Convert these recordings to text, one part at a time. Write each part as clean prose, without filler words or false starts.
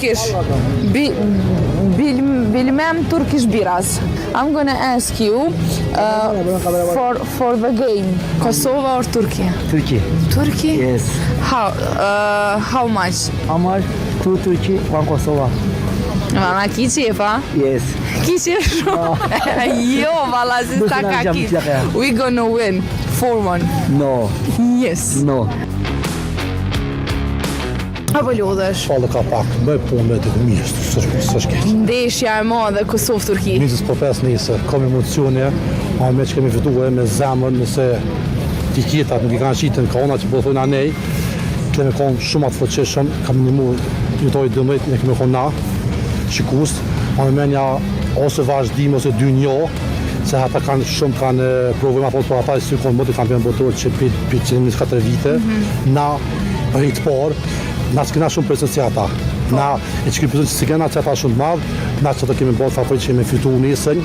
Turkish. Bilmem Turkish biras. I'm gonna ask you for the game. Kosovo or Turkey? Turkey. Turkey? Yes. How much? How much? 2 Turkey, 1 Kosovo. Ma ki qefa? Yes. Ki qef shumë? Jo, valla, si sa ka ki. We gonna win. 4-1. No. Yes. No. Apo lodhesh? Falë ka pak, bëj punë me të mirë, s'është keq. Ndeshja e madhe Kosovë-Turqi. 25 nisë, kam emocione, me që kemi fituar me zemër, nëse ti kjetat nuk i kanë qitën ka ona që po thonë anej, kemi konë shumë atë fëqeshëm, kam minimu jutoj 12, ne kemi konë na, shikus, me menja ose vazhdim ose 2-1, se ata kanë shumë kanë provojma për ata si konë moti kampion botor që për 24 vite, na rritë parë, na s'kena shumë presën si ata. Na e që këpëzën që si kena që ata shumë madhë, na që të kemi bërë fapoj që kemi fitu nisën,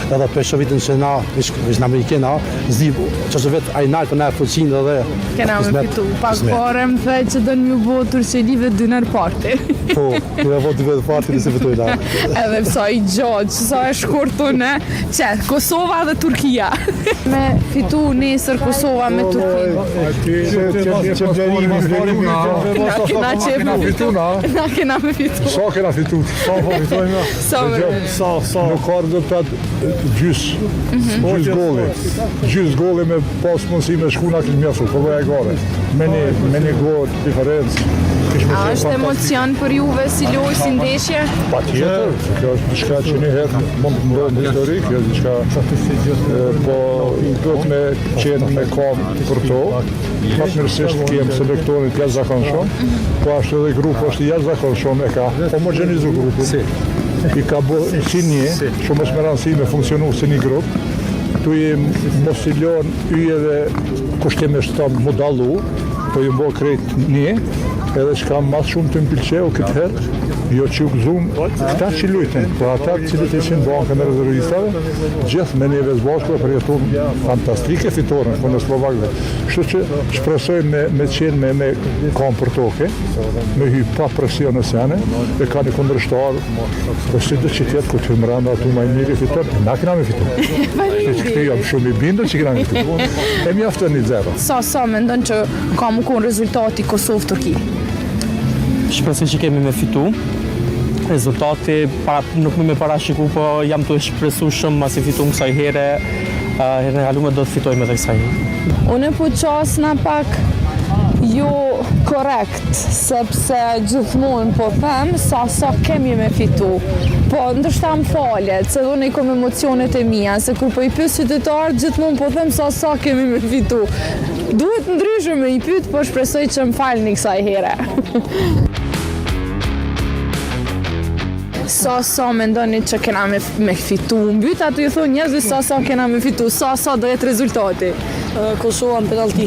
edhe për shëvitën që na, vish në Amerikena, zi që që vetë ajnaj për na e fëqinë edhe... Kena me fitu, pak pare më the që do një bo Turqelive dëner parti. Po, në e vo dëner parti nëse fitojna. Edhe pësa i gjatë, që sa e shkurtune, që Kosova dhe Turkia. Me fitu nesër Kosova me Turki. Na kena me fitu. Sa kena fitu? Sa po fitojme? Sa Nuk ka rezultat gjys goli me pas mundësi me shku na këtë mjasu, për bëja gare. Me një gol diferencë. A është emocion për juve si lojë, si ndeshje? Pa tjetër, kjo është diçka që një herë mund të ndodhë në histori, kjo është diçka, po duhet me qenë me kam për to. Fatmirësisht kemë selektorit jashtëzakonshëm, po ashtu edhe grupi është jashtëzakonshëm, e ka homogenizu grupin. I ka bërë si një, shumë është me rëndësi me funksionu si një grup. Tu i mos i lënë yje dhe kushtime shtamë më dallu, po i mbo krejt një, edhe që kam mas shumë të mpilqeu këtë herë, jo që u gëzum këta që lujten, po ata cilët ishin bankën e rezervistave, gjithë me një vezbashkëve përjetun fantastike fitore për në Slovakëve. Kështu që shpresoj me qenë me kam për toke, me hy pa presion në sene, e ka një kundrështar, po si dhe që tjetë këtë hymranda atu ma i mirë fitor, na kena me fitor. Që këtë jam shumë i bindur që kena me fitor. E mjaftën 1-0. Sa mendon që ka më konë rezultati Kosovë-Turqi? Shpresoj që kemi me fitu. Rezultati nuk me parashiku, po jam të shpresu shumë masi fitu më kësaj here. Herën e kalume do të fitojme dhe kësaj. Unë po qasna pak jo korekt, sepse gjithmonë po them sa kemi me fitu. Po, ndërshta më falet, se unë i kom emocionet e mija, se kur po i pyes qytetarë, gjithmonë po them sa kemi me fitu. Duhet ndryshme me i pyet, po shpresoj që më falni kësaj here. Sa mendoni që kena me fitu? Mbyt aty ju thonë njerëzit sa kena me fitu, sa do jetë rezultati? Kosova në penalti.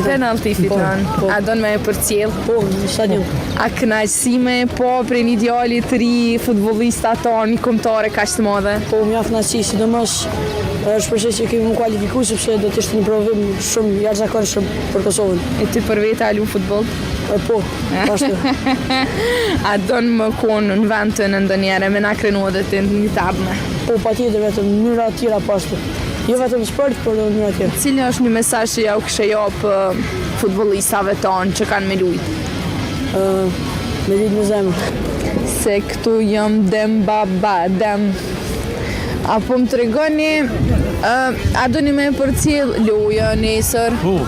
Penalti fiton. A do në me përcjell? Po, në stadion. A kënaqësime po për një djali të ri, futbollista tonë, një kombëtare kaq të madhe? Po, mjaft kënaqësi, sidomos shpresoj që kemi më kualifikuar sepse do të ishte një provim shumë jashtëzakonshëm për Kosovën. E ty për vete a lu futboll? Po, pashtu. A do në më konë në vend të në ndonjere, me na krenu edhe të një tabme? Po, patjetër vetëm në mënyra të tjera pashtu. Jo vetëm sport, por edhe në mënyra të tjera. Cili është një mesazh që ja u kishe jap futbollistave tonë që kanë me lujt? Me ditë me zemër. Se këtu jam dem baba, dem. Apo më tregoni, a do një me përcjell loja nesër? Po.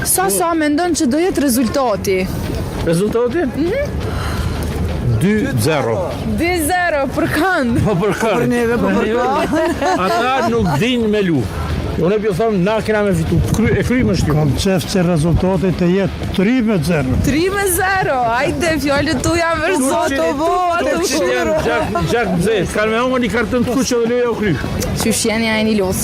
Sa mendon që do jetë rezultati? Rezultati? 2-0. 2-0, për kënd? Po për kënd. Për neve, po për kënd. Ata nuk din me lu. Unë e pjo thëmë, na kena me fitu, e kry më shkjo. Kam qef që rezultatit të jetë 3-0. 3-0, ajde, fjallët tu jam vërëzot, o bo, atë u shurë. Gjak mëzet, kanë me ongo një kartën të kuqë dhe loja u kry. Qysh jeni a e një losë?